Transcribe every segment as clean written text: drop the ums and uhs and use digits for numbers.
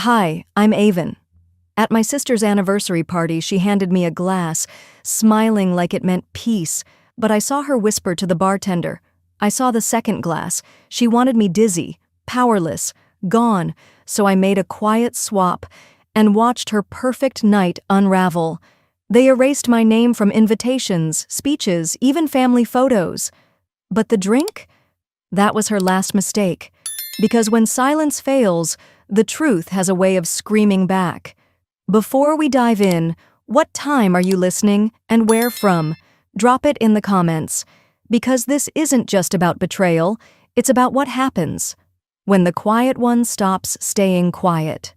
Hi, I'm Avon. At my sister's anniversary party, she handed me a glass, smiling like it meant peace, but I saw her whisper to the bartender. I saw the second glass. She wanted me dizzy, powerless, gone, so I made a quiet swap and watched her perfect night unravel. They erased my name from invitations, speeches, even family photos. But the drink? That was her last mistake. Because when silence fails, the truth has a way of screaming back. Before we dive in, what time are you listening and where from? Drop it in the comments. Because this isn't just about betrayal, it's about what happens when the quiet one stops staying quiet.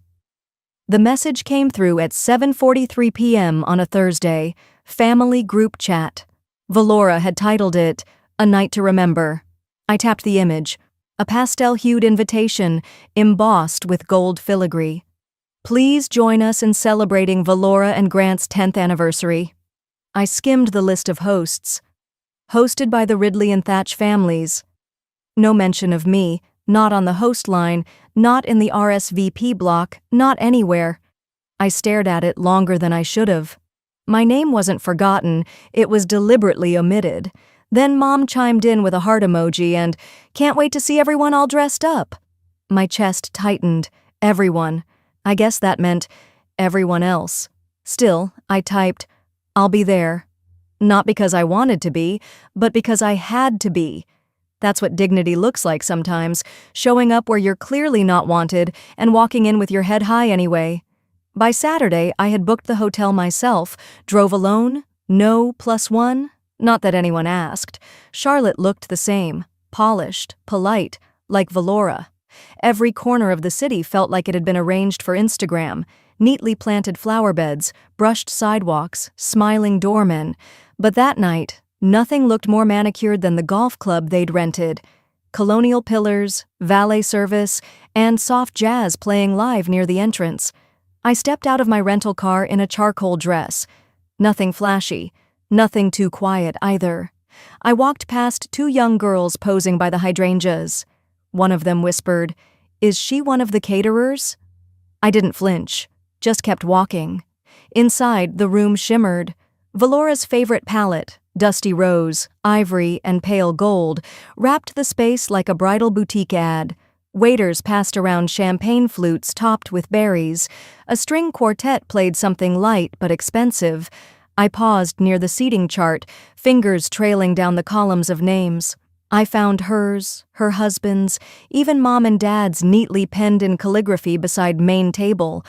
The message came through at 7:43 p.m. on a Thursday, family group chat. Valora had titled it, "A Night to Remember." I tapped the image, a pastel-hued invitation embossed with gold filigree. Please join us in celebrating Valora and Grant's 10th anniversary. I skimmed the list of hosts. Hosted by the Ridley and Thatch families. No mention of me, not on the host line, not in the RSVP block, not anywhere. I stared at it longer than I should have. My name wasn't forgotten, it was deliberately omitted. Then Mom chimed in with a heart emoji and, "Can't wait to see everyone all dressed up." My chest tightened. Everyone. I guess that meant everyone else. Still, I typed, "I'll be there." Not because I wanted to be, but because I had to be. That's what dignity looks like sometimes, showing up where you're clearly not wanted and walking in with your head high anyway. By Saturday, I had booked the hotel myself, drove alone, no +1. Not that anyone asked. Charlotte looked the same, polished, polite, like Valora. Every corner of the city felt like it had been arranged for Instagram. Neatly planted flower beds, brushed sidewalks, smiling doormen. But that night, nothing looked more manicured than the golf club they'd rented. Colonial pillars, valet service, and soft jazz playing live near the entrance. I stepped out of my rental car in a charcoal dress. Nothing flashy, nothing too quiet either. I walked past two young girls posing by the hydrangeas. One of them whispered, "Is she one of the caterers?" I didn't flinch, just kept walking. Inside, the room shimmered. Valora's favorite palette, dusty rose, ivory, and pale gold, wrapped the space like a bridal boutique ad. Waiters passed around champagne flutes topped with berries. A string quartet played something light but expensive. I paused near the seating chart, fingers trailing down the columns of names. I found hers, her husband's, even Mom and Dad's neatly penned in calligraphy beside main table.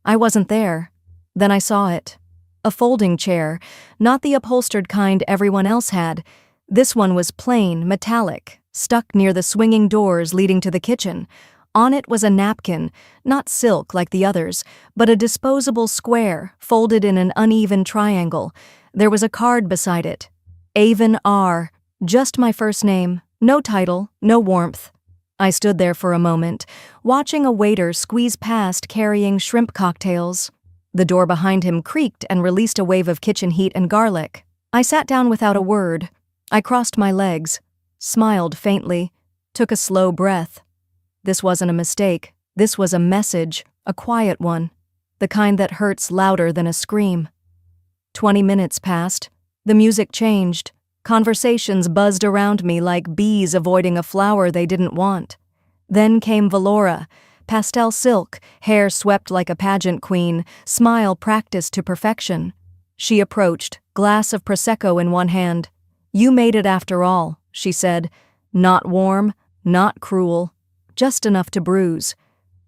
I wasn't there. Then I saw it. A folding chair, not the upholstered kind everyone else had. This one was plain, metallic, stuck near the swinging doors leading to the kitchen. On it was a napkin, not silk like the others, but a disposable square, folded in an uneven triangle. There was a card beside it. Avon R. Just my first name, no title, no warmth. I stood there for a moment, watching a waiter squeeze past carrying shrimp cocktails. The door behind him creaked and released a wave of kitchen heat and garlic. I sat down without a word. I crossed my legs, smiled faintly, took a slow breath. This wasn't a mistake. This was a message, a quiet one, the kind that hurts louder than a scream. 20 minutes passed. The music changed. Conversations buzzed around me like bees avoiding a flower they didn't want. Then came Valora, pastel silk, hair swept like a pageant queen, smile practiced to perfection. She approached, glass of Prosecco in one hand. "You made it after all," she said. "Not warm, not cruel, just enough to bruise."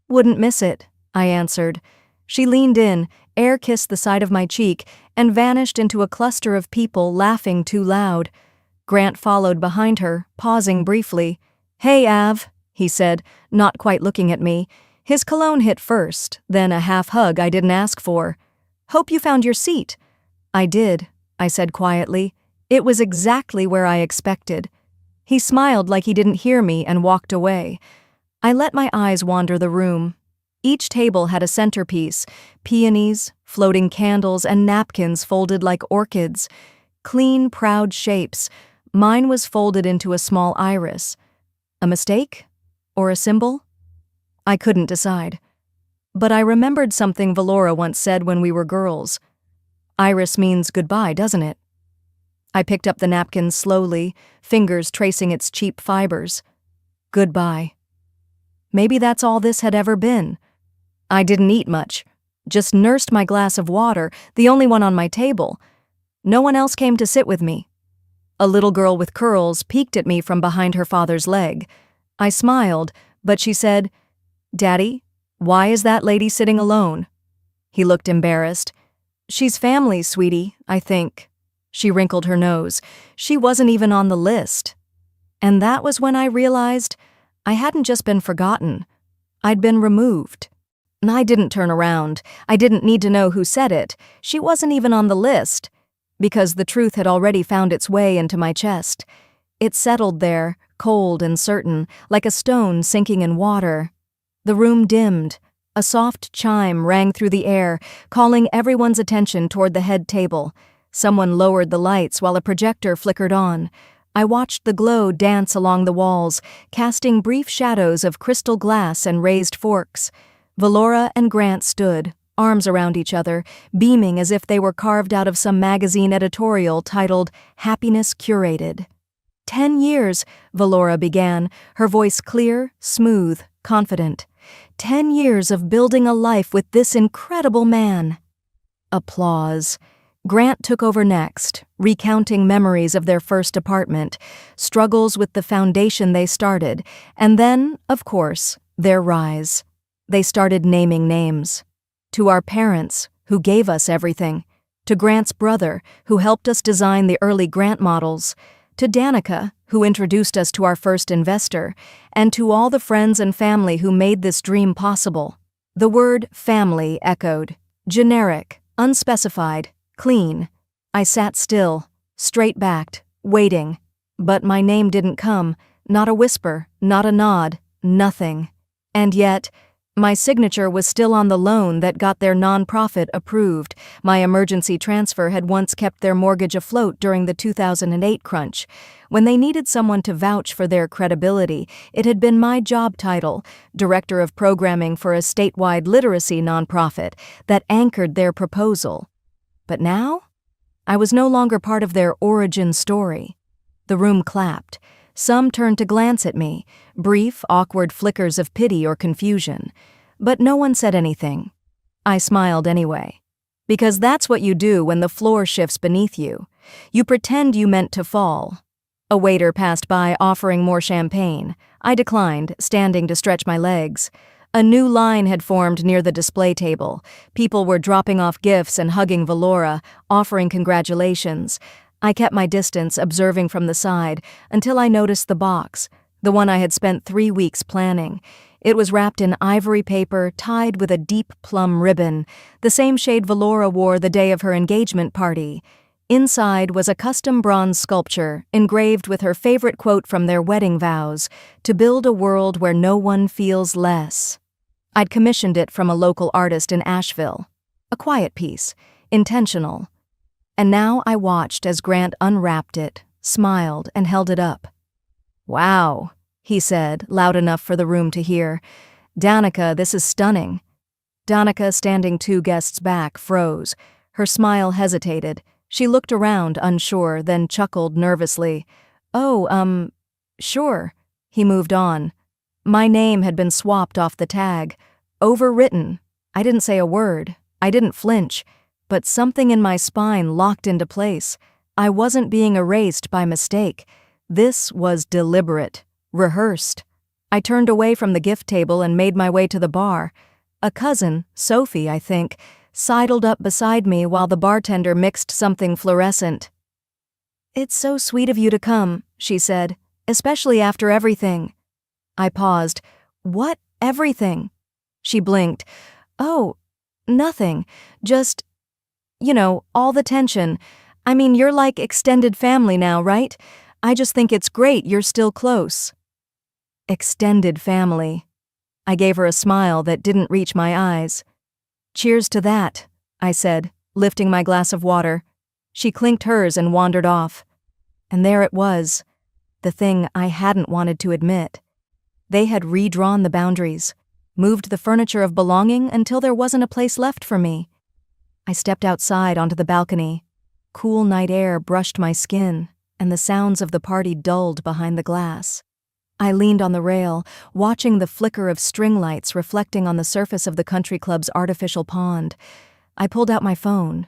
"Wouldn't miss it," I answered. She leaned in, air-kissed the side of my cheek, and vanished into a cluster of people laughing too loud. Grant followed behind her, pausing briefly. "Hey, Av," he said, not quite looking at me. His cologne hit first, then a half hug I didn't ask for. "Hope you found your seat." "I did," I said quietly. "It was exactly where I expected." He smiled like he didn't hear me and walked away. I let my eyes wander the room. Each table had a centerpiece, peonies, floating candles, and napkins folded like orchids. Clean, proud shapes. Mine was folded into a small iris. A mistake? Or a symbol? I couldn't decide. But I remembered something Valora once said when we were girls. Iris means goodbye, doesn't it? I picked up the napkin slowly, fingers tracing its cheap fibers. Goodbye. Maybe that's all this had ever been. I didn't eat much, just nursed my glass of water, the only one on my table. No one else came to sit with me. A little girl with curls peeked at me from behind her father's leg. I smiled, but she said, "Daddy, why is that lady sitting alone?" He looked embarrassed. "She's family, sweetie, I think." She wrinkled her nose. She wasn't even on the list. And that was when I realized I hadn't just been forgotten. I'd been removed. And I didn't turn around. I didn't need to know who said it. She wasn't even on the list. Because the truth had already found its way into my chest. It settled there, cold and certain, like a stone sinking in water. The room dimmed. A soft chime rang through the air, calling everyone's attention toward the head table. Someone lowered the lights while a projector flickered on. I watched the glow dance along the walls, casting brief shadows of crystal glass and raised forks. Valora and Grant stood, arms around each other, beaming as if they were carved out of some magazine editorial titled Happiness Curated. 10 years, Valora began, her voice clear, smooth, confident. 10 years of building a life with this incredible man. Applause. Grant took over next, recounting memories of their first apartment, struggles with the foundation they started, and then, of course, their rise. They started naming names. To our parents, who gave us everything. To Grant's brother, who helped us design the early Grant models. To Danica, who introduced us to our first investor. And to all the friends and family who made this dream possible. The word family echoed. Generic, unspecified, clean. I sat still, straight-backed, waiting. But my name didn't come. Not a whisper, not a nod, nothing. And yet, my signature was still on the loan that got their nonprofit approved. My emergency transfer had once kept their mortgage afloat during the 2008 crunch. When they needed someone to vouch for their credibility, it had been my job title, Director of Programming for a statewide literacy nonprofit, that anchored their proposal. But now, I was no longer part of their origin story. The room clapped. Some turned to glance at me, brief, awkward flickers of pity or confusion. But no one said anything. I smiled anyway. Because that's what you do when the floor shifts beneath you. You pretend you meant to fall. A waiter passed by offering more champagne. I declined, standing to stretch my legs. A new line had formed near the display table. People were dropping off gifts and hugging Valora, offering congratulations. I kept my distance, observing from the side, until I noticed the box, the one I had spent 3 weeks planning. It was wrapped in ivory paper, tied with a deep plum ribbon, the same shade Valora wore the day of her engagement party. Inside was a custom bronze sculpture, engraved with her favorite quote from their wedding vows, "To build a world where no one feels less." I'd commissioned it from a local artist in Asheville. A quiet piece, intentional. And now I watched as Grant unwrapped it, smiled, and held it up. "Wow," he said, loud enough for the room to hear. "Danica, this is stunning." Danica, standing 2 guests back, froze. Her smile hesitated. She looked around, unsure, then chuckled nervously. "Oh, sure." He moved on. My name had been swapped off the tag. Overwritten. I didn't say a word. I didn't flinch. But something in my spine locked into place. I wasn't being erased by mistake. This was deliberate, rehearsed. I turned away from the gift table and made my way to the bar. A cousin, Sophie, I think, sidled up beside me while the bartender mixed something fluorescent. "It's so sweet of you to come," she said, "especially after everything." I paused. "What everything?" She blinked. "Oh, nothing. Just, all the tension. I mean, you're like extended family now, right? I just think it's great you're still close." Extended family. I gave her a smile that didn't reach my eyes. "Cheers to that," I said, lifting my glass of water. She clinked hers and wandered off. And there it was, the thing I hadn't wanted to admit. They had redrawn the boundaries. moved the furniture of belonging until there wasn't a place left for me. I stepped outside onto the balcony. Cool night air brushed my skin, and the sounds of the party dulled behind the glass. I leaned on the rail, watching the flicker of string lights reflecting on the surface of the country club's artificial pond. I pulled out my phone.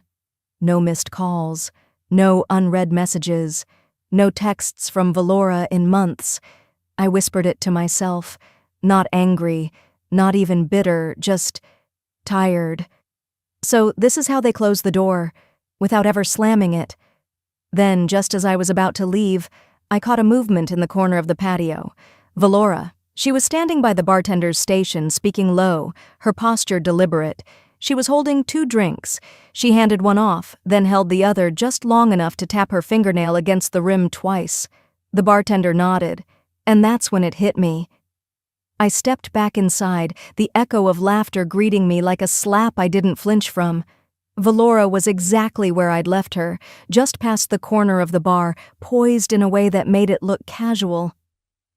No missed calls, no unread messages, no texts from Valora in months. I whispered it to myself, not angry, not even bitter, just tired. So this is how they closed the door, without ever slamming it. Then, just as I was about to leave, I caught a movement in the corner of the patio. Valora. She was standing by the bartender's station, speaking low, her posture deliberate. She was holding 2 drinks. She handed one off, then held the other just long enough to tap her fingernail against the rim twice. The bartender nodded, and that's when it hit me. I stepped back inside, the echo of laughter greeting me like a slap I didn't flinch from. Valora was exactly where I'd left her, just past the corner of the bar, poised in a way that made it look casual.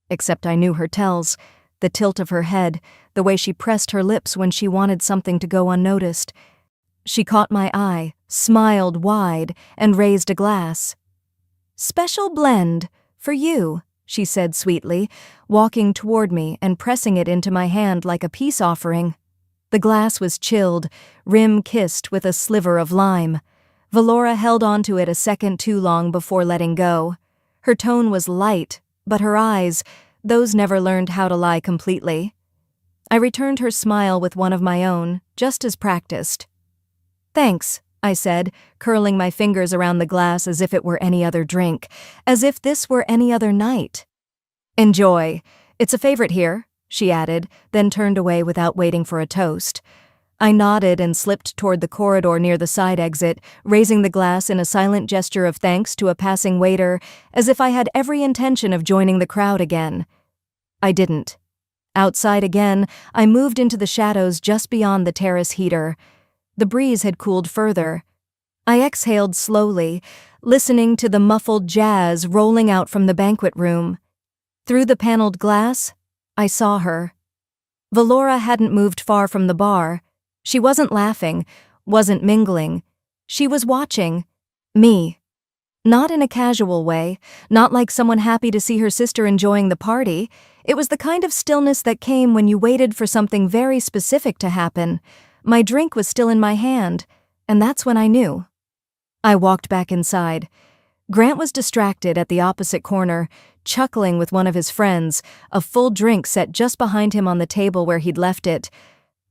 Except I knew her tells, the tilt of her head, the way she pressed her lips when she wanted something to go unnoticed. She caught my eye, smiled wide, and raised a glass. "Special blend, for you," she said sweetly, walking toward me and pressing it into my hand like a peace offering. The glass was chilled, rim kissed with a sliver of lime. Valora held onto it a second too long before letting go. Her tone was light, but her eyes, those never learned how to lie completely. I returned her smile with one of my own, just as practiced. "Thanks," I said, curling my fingers around the glass as if it were any other drink, as if this were any other night. "Enjoy. It's a favorite here," she added, then turned away without waiting for a toast. I nodded and slipped toward the corridor near the side exit, raising the glass in a silent gesture of thanks to a passing waiter, as if I had every intention of joining the crowd again. I didn't. Outside again, I moved into the shadows just beyond the terrace heater. The breeze had cooled further. I exhaled slowly, listening to the muffled jazz rolling out from the banquet room. Through the paneled glass, I saw her. Valora hadn't moved far from the bar. She wasn't laughing, wasn't mingling. She was watching me. Not in a casual way, not like someone happy to see her sister enjoying the party. It was the kind of stillness that came when you waited for something very specific to happen. My drink was still in my hand, and that's when I knew. I walked back inside. Grant was distracted at the opposite corner, chuckling with one of his friends, a full drink set just behind him on the table where he'd left it.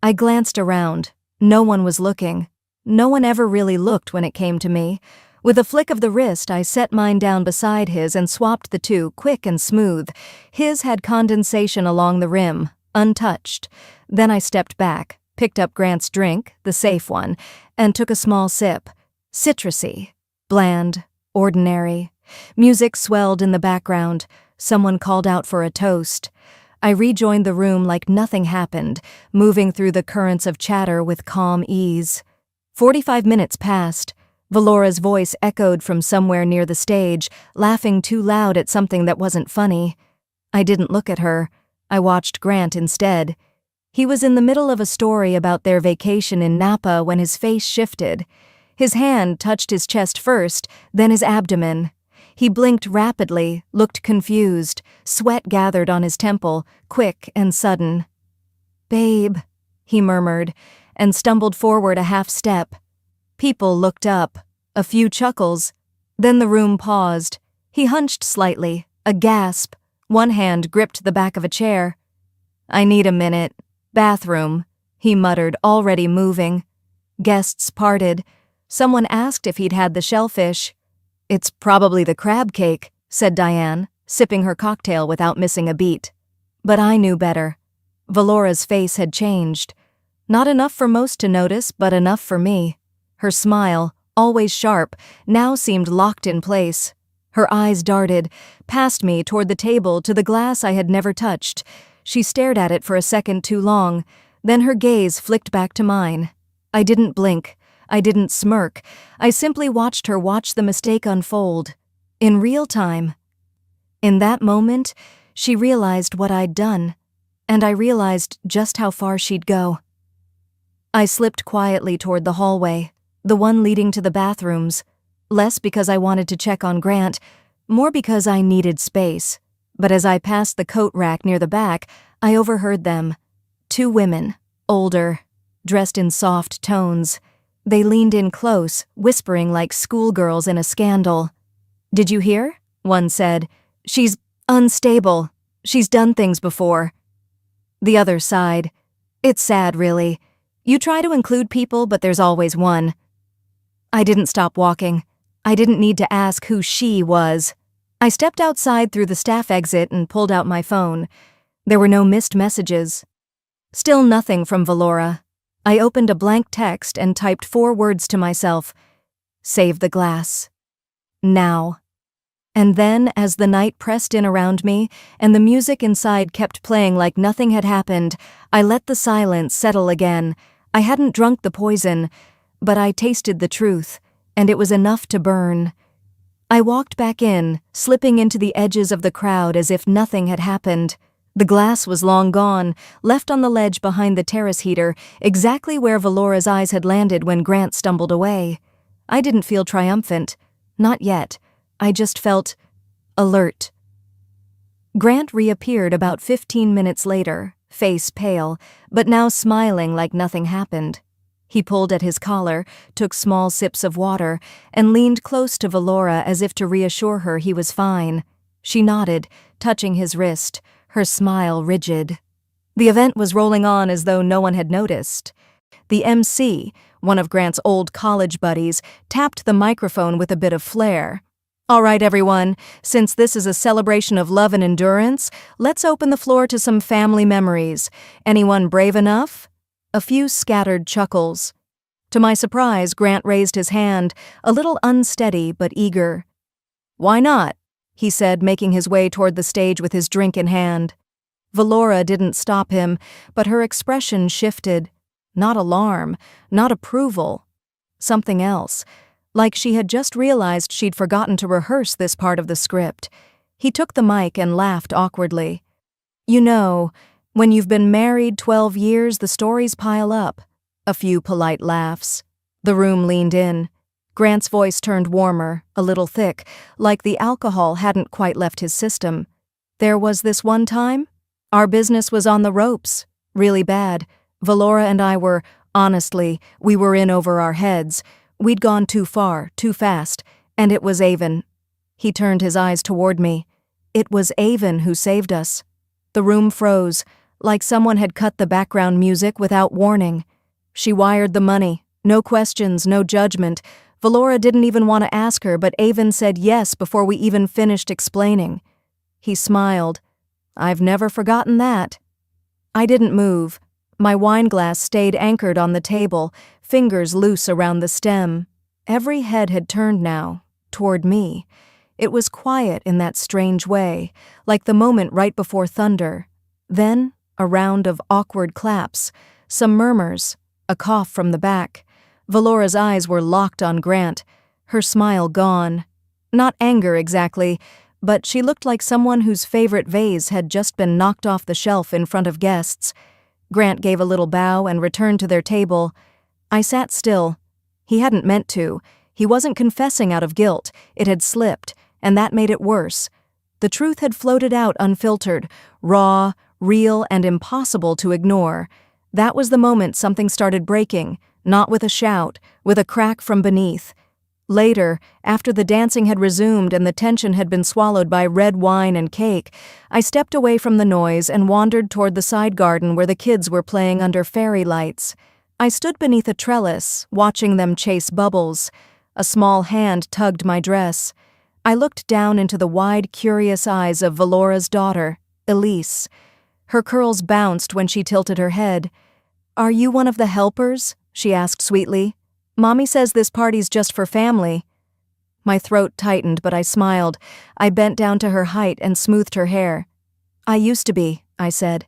I glanced around. No one was looking. No one ever really looked when it came to me. With a flick of the wrist, I set mine down beside his and swapped the two, quick and smooth. His had condensation along the rim, untouched. Then I stepped back, picked up Grant's drink, the safe one, and took a small sip. Citrusy, bland, ordinary. Music swelled in the background. Someone called out for a toast. I rejoined the room like nothing happened, moving through the currents of chatter with calm ease. 45 minutes passed. Valora's voice echoed from somewhere near the stage, laughing too loud at something that wasn't funny. I didn't look at her. I watched Grant instead. He was in the middle of a story about their vacation in Napa when his face shifted. His hand touched his chest first, then his abdomen. He blinked rapidly, looked confused, sweat gathered on his temple, quick and sudden. "Babe," he murmured, and stumbled forward a half step. People looked up, a few chuckles. Then the room paused. He hunched slightly, a gasp. One hand gripped the back of a chair. "I need a minute. Bathroom," he muttered, already moving. Guests parted. Someone asked if he'd had the shellfish. "It's probably the crab cake," said Diane, sipping her cocktail without missing a beat. But I knew better. Valora's face had changed. Not enough for most to notice, but enough for me. Her smile, always sharp, now seemed locked in place. Her eyes darted, past me toward the table to the glass I had never touched. She stared at it for a second too long, then her gaze flicked back to mine. I didn't blink. I didn't smirk. I simply watched her watch the mistake unfold. In real time. In that moment, she realized what I'd done. and I realized just how far she'd go. I slipped quietly toward the hallway, the one leading to the bathrooms, less because I wanted to check on Grant, more because I needed space. But as I passed the coat rack near the back, I overheard them. 2 women, older, dressed in soft tones. They leaned in close, whispering like schoolgirls in a scandal. "Did you hear?" one said. "She's unstable. She's done things before." The other sighed. "It's sad, really. You try to include people, but there's always one." I didn't stop walking. I didn't need to ask who she was. I stepped outside through the staff exit and pulled out my phone. There were no missed messages. Still nothing from Valora. I opened a blank text and typed 4 words to myself. Save the glass. Now. And then, as the night pressed in around me, and the music inside kept playing like nothing had happened, I let the silence settle again. I hadn't drunk the poison, but I tasted the truth, and it was enough to burn. I walked back in, slipping into the edges of the crowd as if nothing had happened. The glass was long gone, left on the ledge behind the terrace heater, exactly where Valora's eyes had landed when Grant stumbled away. I didn't feel triumphant. Not yet. I just felt alert. Grant reappeared about 15 minutes later, face pale, but now smiling like nothing happened. He pulled at his collar, took small sips of water, and leaned close to Valora as if to reassure her he was fine. She nodded, touching his wrist, her smile rigid. The event was rolling on as though no one had noticed. The MC, one of Grant's old college buddies, tapped the microphone with a bit of flair. "All right, everyone, since this is a celebration of love and endurance, let's open the floor to some family memories. Anyone brave enough?" A few scattered chuckles. To my surprise, Grant raised his hand, a little unsteady but eager. "Why not?" he said, making his way toward the stage with his drink in hand. Valora didn't stop him, but her expression shifted. Not alarm, not approval. Something else. Like she had just realized she'd forgotten to rehearse this part of the script. He took the mic and laughed awkwardly. "You know, when you've been married 12 years, the stories pile up." A few polite laughs. The room leaned in. Grant's voice turned warmer, a little thick, like the alcohol hadn't quite left his system. "There was this one time? Our business was on the ropes. Really bad. Valora and I were, honestly, we were in over our heads. We'd gone too far, too fast, and it was Avon." He turned his eyes toward me. It was Avon who saved us. The room froze, like someone had cut the background music without warning. She wired the money, no questions, no judgment. Valora didn't even want to ask her, but Avon said yes before we even finished explaining. He smiled. "I've never forgotten that." I didn't move. My wine glass stayed anchored on the table, fingers loose around the stem. Every head had turned now, toward me. It was quiet in that strange way, like the moment right before thunder. Then, a round of awkward claps, some murmurs, a cough from the back. Valora's eyes were locked on Grant, her smile gone. Not anger exactly, but she looked like someone whose favorite vase had just been knocked off the shelf in front of guests. Grant gave a little bow and returned to their table. I sat still. He hadn't meant to. He wasn't confessing out of guilt. It had slipped, and that made it worse. The truth had floated out unfiltered, raw, real, and impossible to ignore. That was the moment something started breaking, not with a shout, with a crack from beneath. Later, after the dancing had resumed and the tension had been swallowed by red wine and cake, I stepped away from the noise and wandered toward the side garden where the kids were playing under fairy lights. I stood beneath a trellis, watching them chase bubbles. A small hand tugged my dress. I looked down into the wide, curious eyes of Valora's daughter, Elise. Her curls bounced when she tilted her head. "Are you one of the helpers?" she asked sweetly. "Mommy says this party's just for family." My throat tightened, but I smiled. I bent down to her height and smoothed her hair. "I used to be," I said.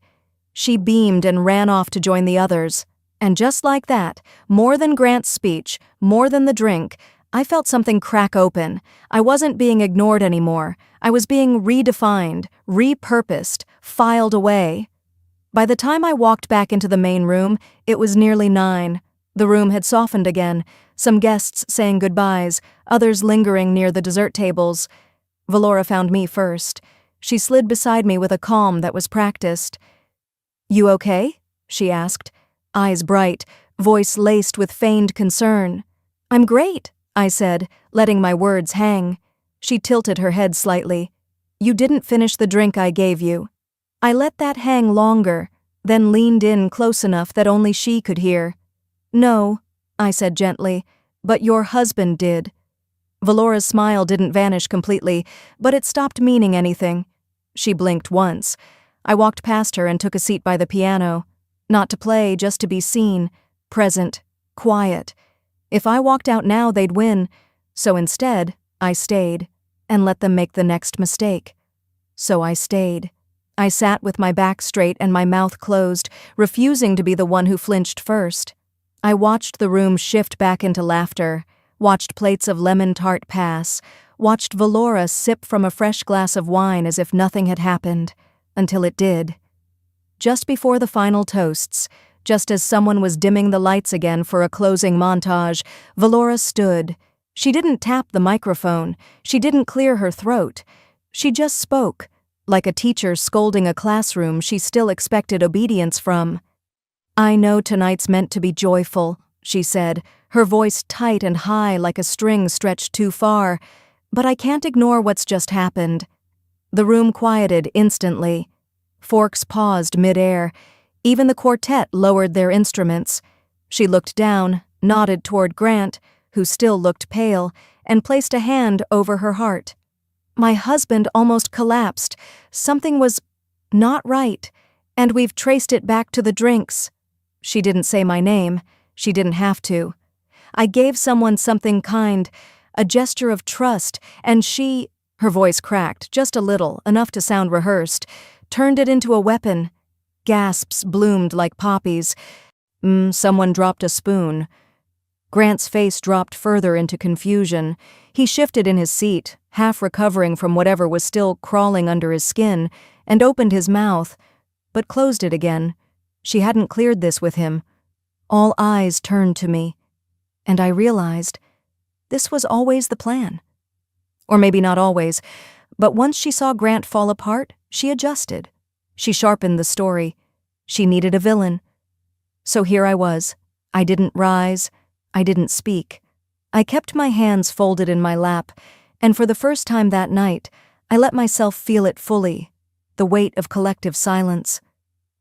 She beamed and ran off to join the others. And just like that, more than Grant's speech, more than the drink, I felt something crack open. I wasn't being ignored anymore. I was being redefined, repurposed, filed away. By the time I walked back into the main room, it was nearly 9. The room had softened again, some guests saying goodbyes, others lingering near the dessert tables. Valora found me first. She slid beside me with a calm that was practiced. "You okay?" she asked, eyes bright, voice laced with feigned concern. "I'm great," I said, letting my words hang. She tilted her head slightly. "You didn't finish the drink I gave you." I let that hang longer, then leaned in close enough that only she could hear. "No," I said gently, "but your husband did." Valora's smile didn't vanish completely, but it stopped meaning anything. She blinked once. I walked past her and took a seat by the piano. Not to play, just to be seen, present, quiet. If I walked out now, they'd win. So instead, I stayed, and let them make the next mistake. So I stayed. I sat with my back straight and my mouth closed, refusing to be the one who flinched first. I watched the room shift back into laughter, watched plates of lemon tart pass, watched Valora sip from a fresh glass of wine as if nothing had happened, until it did. Just before the final toasts, just as someone was dimming the lights again for a closing montage, Valora stood. She didn't tap the microphone. She didn't clear her throat. She just spoke, like a teacher scolding a classroom she still expected obedience from. "I know tonight's meant to be joyful," she said, her voice tight and high like a string stretched too far, "but I can't ignore what's just happened." The room quieted instantly. Forks paused mid-air. Even the quartet lowered their instruments. She looked down, nodded toward Grant, who still looked pale, and placed a hand over her heart. My husband almost collapsed. Something was not right, and we've traced it back to the drinks. She didn't say my name. She didn't have to. I gave someone something kind, a gesture of trust, and she, her voice cracked, just a little, enough to sound rehearsed, turned it into a weapon. Gasps bloomed like poppies. Someone dropped a spoon. Grant's face dropped further into confusion. He shifted in his seat, half recovering from whatever was still crawling under his skin, and opened his mouth, but closed it again. She hadn't cleared this with him. All eyes turned to me, and I realized this was always the plan. Or maybe not always, but once she saw Grant fall apart, she adjusted. She sharpened the story. She needed a villain. So here I was. I didn't rise. I didn't speak. I kept my hands folded in my lap, and for the first time that night, I let myself feel it fully, the weight of collective silence.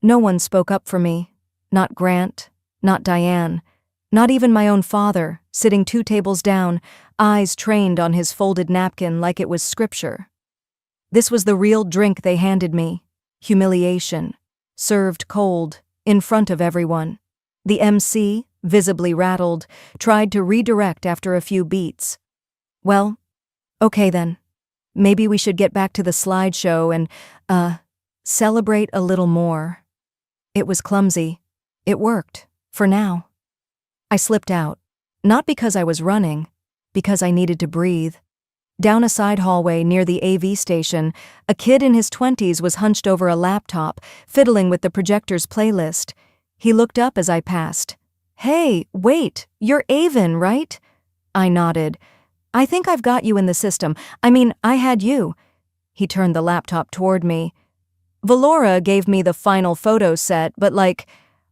No one spoke up for me. Not Grant, not Diane, not even my own father, sitting 2 tables down, eyes trained on his folded napkin like it was scripture. This was the real drink they handed me. Humiliation. Served cold, in front of everyone. The MC, visibly rattled, tried to redirect after a few beats. Well, okay then. Maybe we should get back to the slideshow and, celebrate a little more. It was clumsy. It worked, for now. I slipped out, not because I was running, because I needed to breathe. Down a side hallway near the AV station, a kid in his 20s was hunched over a laptop, fiddling with the projector's playlist. He looked up as I passed. "Hey, wait, you're Avon, right?" I nodded. "I think I've got you in the system. I mean, I had you." He turned the laptop toward me. "Valora gave me the final photo set, but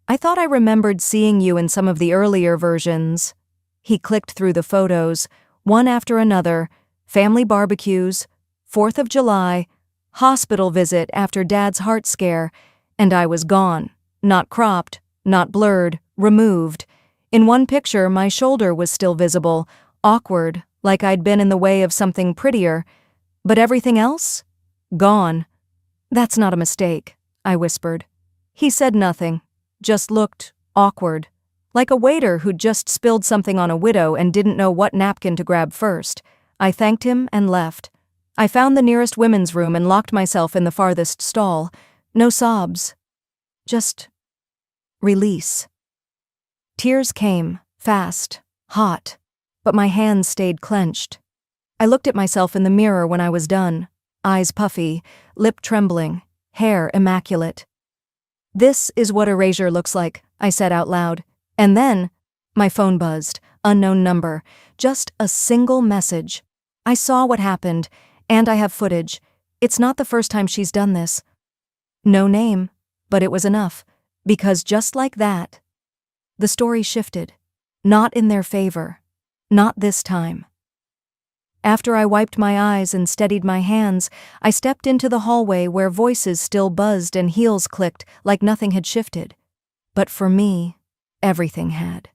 I thought I remembered seeing you in some of the earlier versions." He clicked through the photos, one after another. Family barbecues, 4th of July, hospital visit after Dad's heart scare, and I was gone. Not cropped, not blurred, removed. In one picture, my shoulder was still visible, awkward, like I'd been in the way of something prettier. But everything else? Gone. "That's not a mistake," I whispered. He said nothing, just looked awkward, like a waiter who'd just spilled something on a widow and didn't know what napkin to grab first. I thanked him and left. I found the nearest women's room and locked myself in the farthest stall. No sobs. Just release. Tears came, fast, hot, but my hands stayed clenched. I looked at myself in the mirror when I was done, eyes puffy, lip trembling, hair immaculate. "This is what erasure looks like," I said out loud. And then, my phone buzzed. Unknown number. Just a single message. "I saw what happened, and I have footage. It's not the first time she's done this." No name, but it was enough. Because just like that, the story shifted. Not in their favor. Not this time. After I wiped my eyes and steadied my hands, I stepped into the hallway where voices still buzzed and heels clicked like nothing had shifted. But for me, everything had.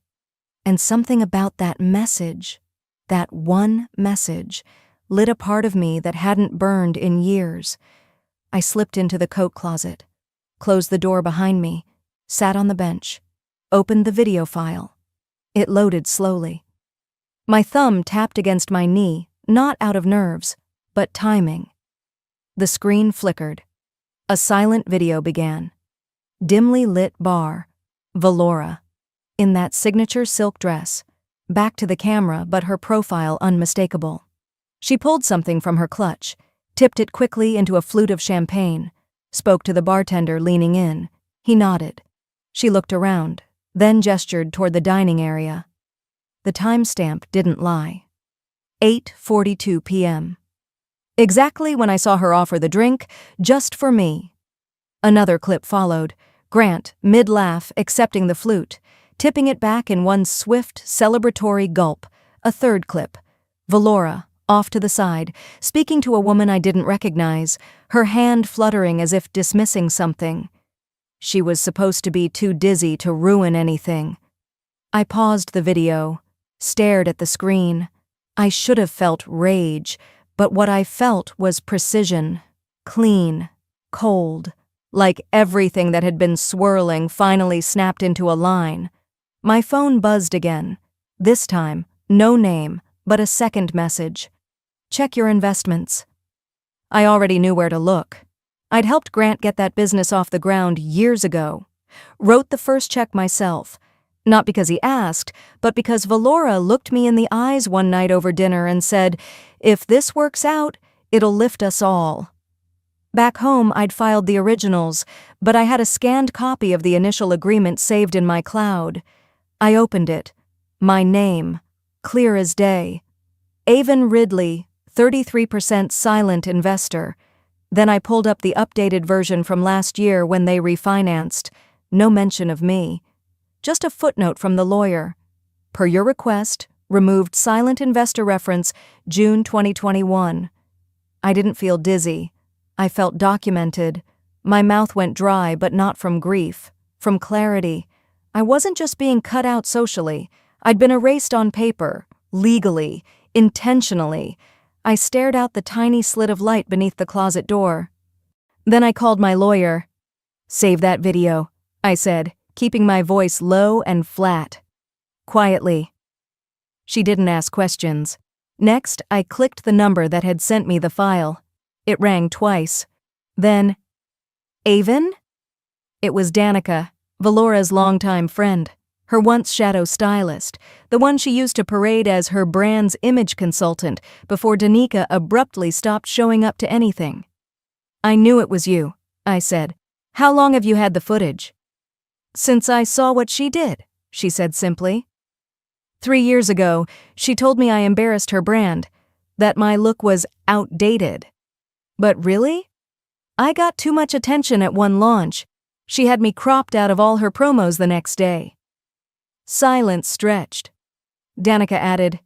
And something about that message, that one message, lit a part of me that hadn't burned in years. I slipped into the coat closet, closed the door behind me, sat on the bench, opened the video file. It loaded slowly. My thumb tapped against my knee, not out of nerves, but timing. The screen flickered. A silent video began. Dimly lit bar. Valora. In that signature silk dress. Back to the camera, but her profile unmistakable. She pulled something from her clutch, tipped it quickly into a flute of champagne, spoke to the bartender leaning in. He nodded. She looked around, then gestured toward the dining area. The timestamp didn't lie. 8:42 p.m. Exactly when I saw her offer the drink, just for me. Another clip followed, Grant, mid-laugh, accepting the flute, tipping it back in one swift, celebratory gulp. A third clip. Valora, off to the side, speaking to a woman I didn't recognize, her hand fluttering as if dismissing something. She was supposed to be too dizzy to ruin anything. I paused the video, stared at the screen. I should have felt rage, but what I felt was precision, clean, cold, like everything that had been swirling finally snapped into a line. My phone buzzed again. This time, no name, but a second message. "Check your investments." I already knew where to look. I'd helped Grant get that business off the ground years ago. Wrote the first check myself. Not because he asked, but because Valora looked me in the eyes one night over dinner and said, "If this works out, it'll lift us all." Back home, I'd filed the originals, but I had a scanned copy of the initial agreement saved in my cloud. I opened it. My name, clear as day. Avon Ridley, 33% silent investor. Then I pulled up the updated version from last year when they refinanced. No mention of me. Just a footnote from the lawyer. Per your request, removed silent investor reference, June 2021. I didn't feel dizzy. I felt documented. My mouth went dry, but not from grief, from clarity. I wasn't just being cut out socially. I'd been erased on paper, legally, intentionally. I stared out the tiny slit of light beneath the closet door. Then I called my lawyer. "Save that video," I said, keeping my voice low and flat. Quietly. She didn't ask questions. Next, I clicked the number that had sent me the file. It rang twice. Then, "Avon?" It was Danica, Valora's longtime friend, her once shadow stylist, the one she used to parade as her brand's image consultant before Danica abruptly stopped showing up to anything. "I knew it was you," I said. "How long have you had the footage?" "Since I saw what she did," she said simply. 3 years ago, she told me I embarrassed her brand, that my look was outdated. But really? I got too much attention at one launch. She had me cropped out of all her promos the next day. Silence stretched. Danica added,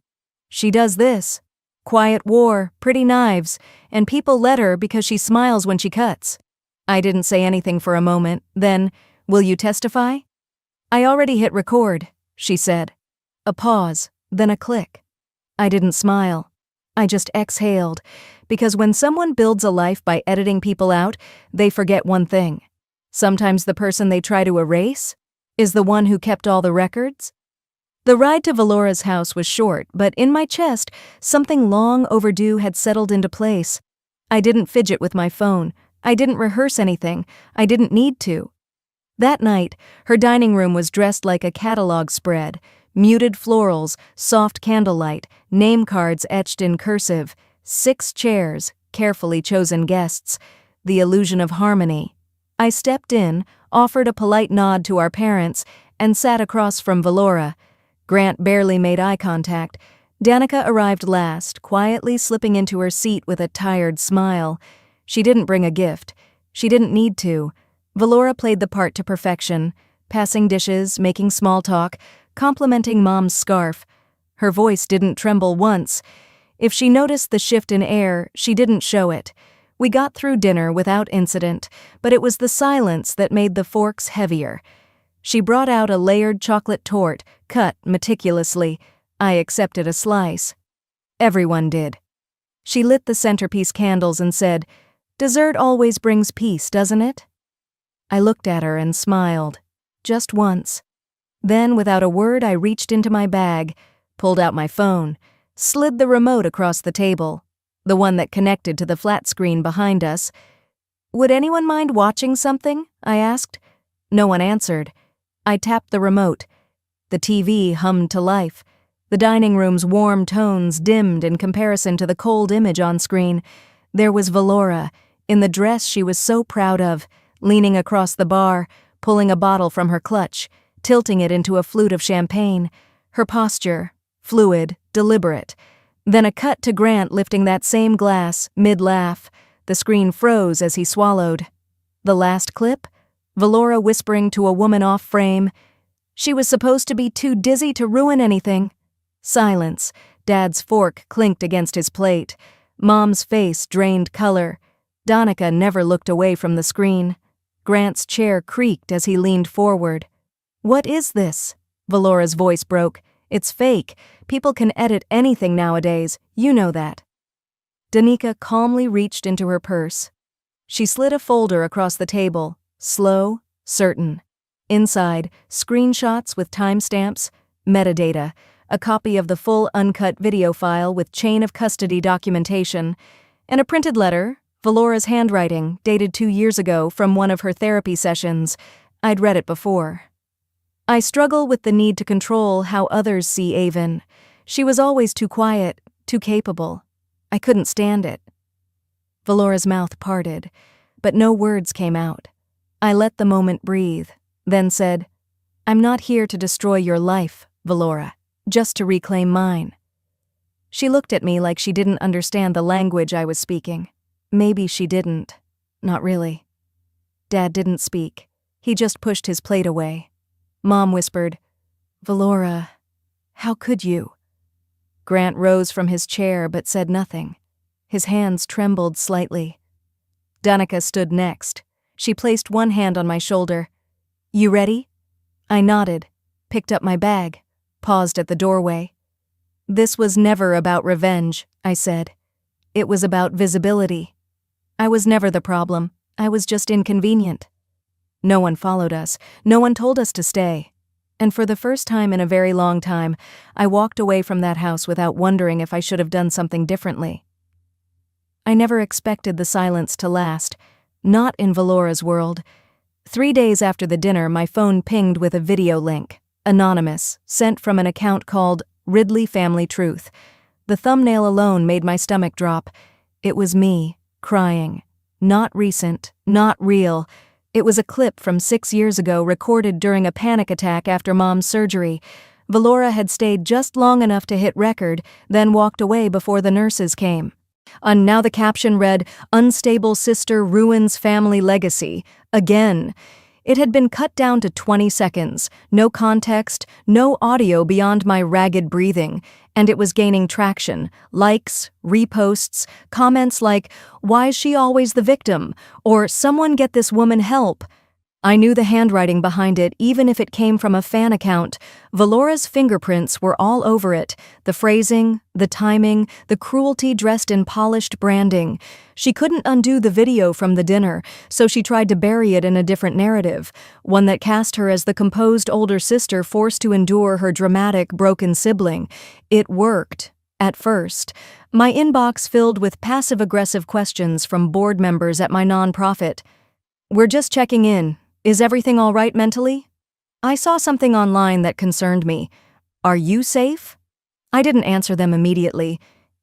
"She does this. Quiet war, pretty knives, and people let her because she smiles when she cuts." I didn't say anything for a moment. Then, "Will you testify?" "I already hit record," she said. A pause, then a click. I didn't smile. I just exhaled, because when someone builds a life by editing people out, they forget one thing. Sometimes the person they try to erase is the one who kept all the records. The ride to Valora's house was short, but in my chest, something long overdue had settled into place. I didn't fidget with my phone. I didn't rehearse anything. I didn't need to. That night, her dining room was dressed like a catalog spread. Muted florals, soft candlelight, name cards etched in cursive, 6 chairs, carefully chosen guests, the illusion of harmony. I stepped in, offered a polite nod to our parents, and sat across from Valora. Grant barely made eye contact. Danica arrived last, quietly slipping into her seat with a tired smile. She didn't bring a gift. She didn't need to. Valora played the part to perfection, passing dishes, making small talk, complimenting Mom's scarf. Her voice didn't tremble once. If she noticed the shift in air, she didn't show it. We got through dinner without incident, but it was the silence that made the forks heavier. She brought out a layered chocolate torte, cut meticulously. I accepted a slice. Everyone did. She lit the centerpiece candles and said, "Dessert always brings peace, doesn't it?" I looked at her and smiled. Just once. Then, without a word, I reached into my bag, pulled out my phone, slid the remote across the table, the one that connected to the flat screen behind us. "Would anyone mind watching something?" I asked. No one answered. I tapped the remote. The TV hummed to life. The dining room's warm tones dimmed in comparison to the cold image on screen. There was Valora, in the dress she was so proud of, leaning across the bar, pulling a bottle from her clutch, tilting it into a flute of champagne. Her posture, fluid, deliberate. Then a cut to Grant lifting that same glass, mid-laugh. The screen froze as he swallowed. The last clip? Valora whispering to a woman off frame. She was supposed to be too dizzy to ruin anything. Silence. Dad's fork clinked against his plate. Mom's face drained color. Danica never looked away from the screen. Grant's chair creaked as he leaned forward. "What is this?" Valora's voice broke. "It's fake. People can edit anything nowadays. You know that." Danica calmly reached into her purse. She slid a folder across the table, slow, certain. Inside, screenshots with timestamps, metadata, a copy of the full uncut video file with chain of custody documentation, and a printed letter, Valora's handwriting, dated 2 years ago from one of her therapy sessions. I'd read it before. I struggle with the need to control how others see Avon. She was always too quiet, too capable. I couldn't stand it. Valora's mouth parted, but no words came out. I let the moment breathe, then said, "I'm not here to destroy your life, Valora, just to reclaim mine." She looked at me like she didn't understand the language I was speaking. Maybe she didn't. Not really. Dad didn't speak. He just pushed his plate away. Mom whispered, "Valora, how could you?" Grant rose from his chair but said nothing. His hands trembled slightly. Danica stood next. She placed one hand on my shoulder. "You ready?" I nodded, picked up my bag, paused at the doorway. "This was never about revenge," I said. "It was about visibility. I was never the problem. I was just inconvenient." No one followed us. No one told us to stay. And for the first time in a very long time, I walked away from that house without wondering if I should have done something differently. I never expected the silence to last, not in Valora's world. 3 days after the dinner, my phone pinged with a video link, anonymous, sent from an account called Ridley Family Truth. The thumbnail alone made my stomach drop. It was me, crying. Not recent, not real. It was a clip from 6 years ago recorded during a panic attack after Mom's surgery. Valora had stayed just long enough to hit record, then walked away before the nurses came. And now the caption read, "Unstable sister ruins family legacy. Again." It had been cut down to 20 seconds, no context, no audio beyond my ragged breathing, and it was gaining traction. Likes, reposts, comments like, "Why is she always the victim?" or "Someone get this woman help." I knew the handwriting behind it, even if it came from a fan account. Valora's fingerprints were all over it, the phrasing, the timing, the cruelty dressed in polished branding. She couldn't undo the video from the dinner, so she tried to bury it in a different narrative, one that cast her as the composed older sister forced to endure her dramatic, broken sibling. It worked, at first. My inbox filled with passive-aggressive questions from board members at my nonprofit. "We're just checking in. Is everything all right mentally?" I saw something online that concerned me. "Are you safe?" I didn't answer them immediately.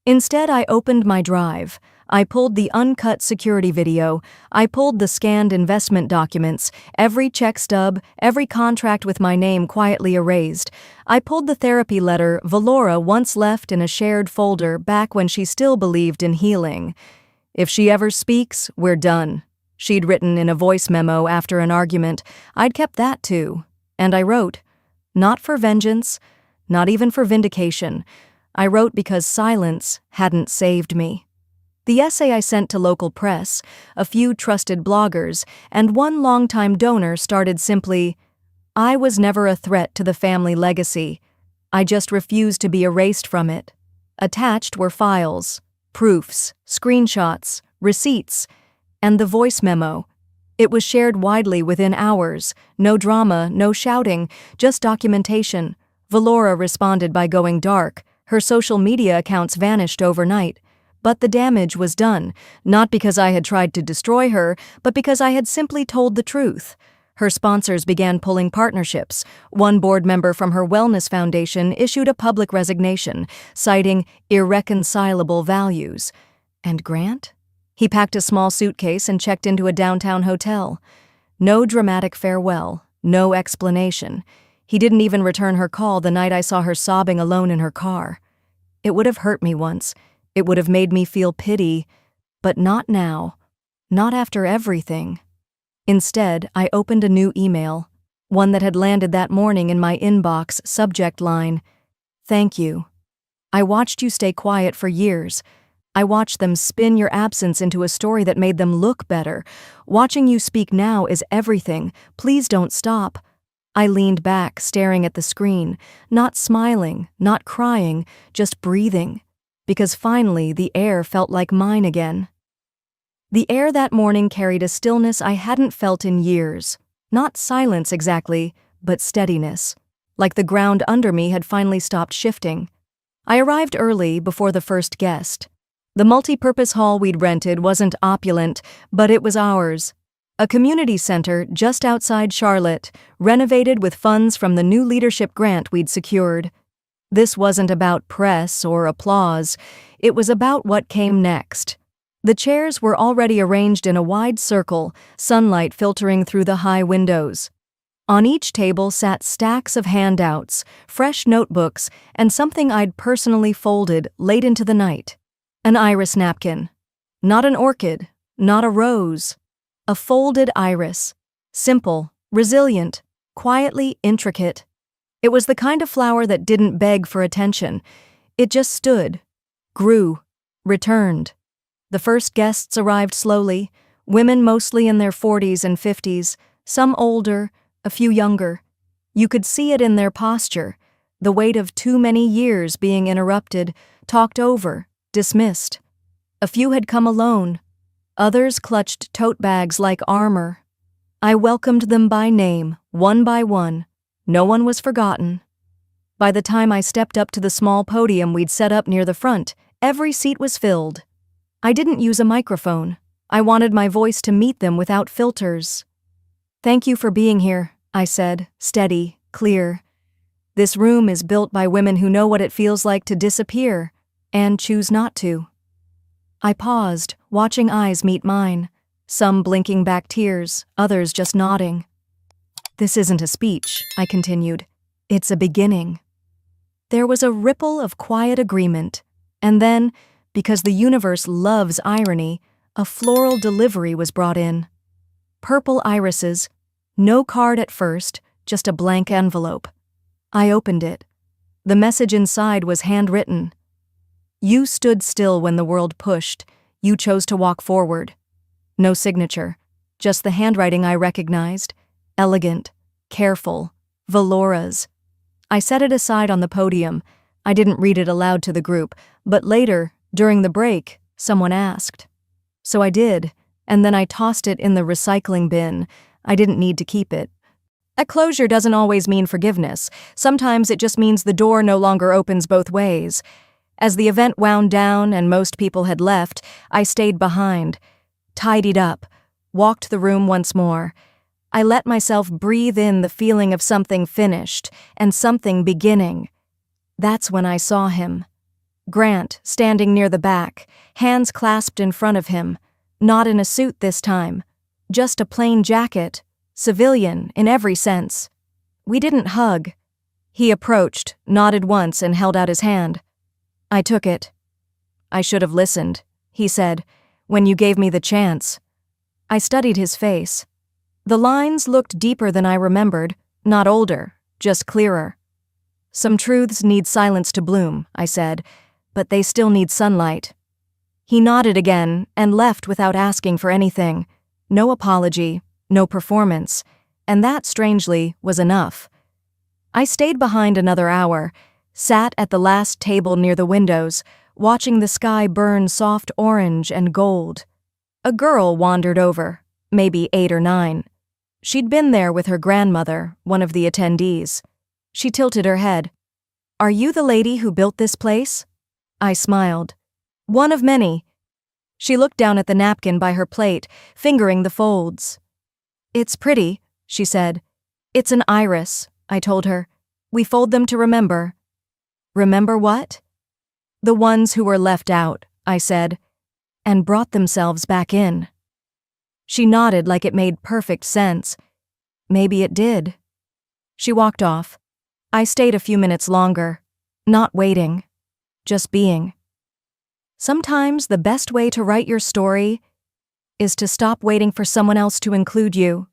Instead, I opened my drive. I pulled the uncut security video. I pulled the scanned investment documents, every check stub, every contract with my name quietly erased. I pulled the therapy letter Valora once left in a shared folder back when she still believed in healing. "If she ever speaks, we're done," she'd written in a voice memo after an argument. I'd kept that too. And I wrote, not for vengeance, not even for vindication. I wrote because silence hadn't saved me. The essay I sent to local press, a few trusted bloggers, and one longtime donor started simply, "I was never a threat to the family legacy. I just refused to be erased from it." Attached were files, proofs, screenshots, receipts, and the voice memo. It was shared widely within hours. No drama, no shouting, just documentation. Valora responded by going dark. Her social media accounts vanished overnight. But the damage was done, not because I had tried to destroy her, but because I had simply told the truth. Her sponsors began pulling partnerships. One board member from her wellness foundation issued a public resignation, citing irreconcilable values. And Grant? He packed a small suitcase and checked into a downtown hotel. No dramatic farewell, no explanation. He didn't even return her call the night I saw her sobbing alone in her car. It would have hurt me once. It would have made me feel pity, but not now. Not after everything. Instead, I opened a new email, one that had landed that morning in my inbox, subject line, "Thank you. I watched you stay quiet for years. I watched them spin your absence into a story that made them look better. Watching you speak now is everything. Please don't stop." I leaned back, staring at the screen, not smiling, not crying, just breathing. Because finally the air felt like mine again. The air that morning carried a stillness I hadn't felt in years. Not silence exactly, but steadiness. Like the ground under me had finally stopped shifting. I arrived early, before the first guest. The multi-purpose hall we'd rented wasn't opulent, but it was ours. A community center just outside Charlotte, renovated with funds from the new leadership grant we'd secured. This wasn't about press or applause. It was about what came next. The chairs were already arranged in a wide circle, sunlight filtering through the high windows. On each table sat stacks of handouts, fresh notebooks, and something I'd personally folded late into the night. An iris napkin. Not an orchid, not a rose. A folded iris. Simple, resilient, quietly intricate. It was the kind of flower that didn't beg for attention. It just stood, grew, returned. The first guests arrived slowly, women mostly in their 40s and 50s, some older, a few younger. You could see it in their posture, the weight of too many years being interrupted, talked over, dismissed. A few had come alone. Others clutched tote bags like armor. I welcomed them by name, one by one. No one was forgotten. By the time I stepped up to the small podium we'd set up near the front, every seat was filled. I didn't use a microphone. I wanted my voice to meet them without filters. "Thank you for being here," I said, steady, clear. "This room is built by women who know what it feels like to disappear, and choose not to." I paused, watching eyes meet mine, some blinking back tears, others just nodding. "This isn't a speech," I continued. "It's a beginning." There was a ripple of quiet agreement, and then, because the universe loves irony, a floral delivery was brought in. Purple irises, no card at first, just a blank envelope. I opened it. The message inside was handwritten. "You stood still when the world pushed. You chose to walk forward." No signature, just the handwriting I recognized. Elegant, careful, Valora's. I set it aside on the podium. I didn't read it aloud to the group, but later, during the break, someone asked. So I did, and then I tossed it in the recycling bin. I didn't need to keep it. A closure doesn't always mean forgiveness. Sometimes it just means the door no longer opens both ways. As the event wound down and most people had left, I stayed behind, tidied up, walked the room once more. I let myself breathe in the feeling of something finished and something beginning. That's when I saw him. Grant, standing near the back, hands clasped in front of him, not in a suit this time, just a plain jacket, civilian in every sense. We didn't hug. He approached, nodded once, and held out his hand. I took it. I should have listened, he said, when you gave me the chance. I studied his face. The lines looked deeper than I remembered, not older, just clearer. Some truths need silence to bloom, I said, but they still need sunlight. He nodded again and left without asking for anything. No apology, no performance, and that, strangely, was enough. I stayed behind another hour, sat at the last table near the windows, watching the sky burn soft orange and gold. A girl wandered over, maybe 8 or 9. She'd been there with her grandmother, one of the attendees. She tilted her head. "Are you the lady who built this place?" I smiled. "One of many." She looked down at the napkin by her plate, fingering the folds. "It's pretty," she said. "It's an iris," I told her. "We fold them to remember." "Remember what?" "The ones who were left out," I said, "and brought themselves back in." She nodded like it made perfect sense. Maybe it did. She walked off. I stayed a few minutes longer, not waiting, just being. Sometimes the best way to write your story is to stop waiting for someone else to include you.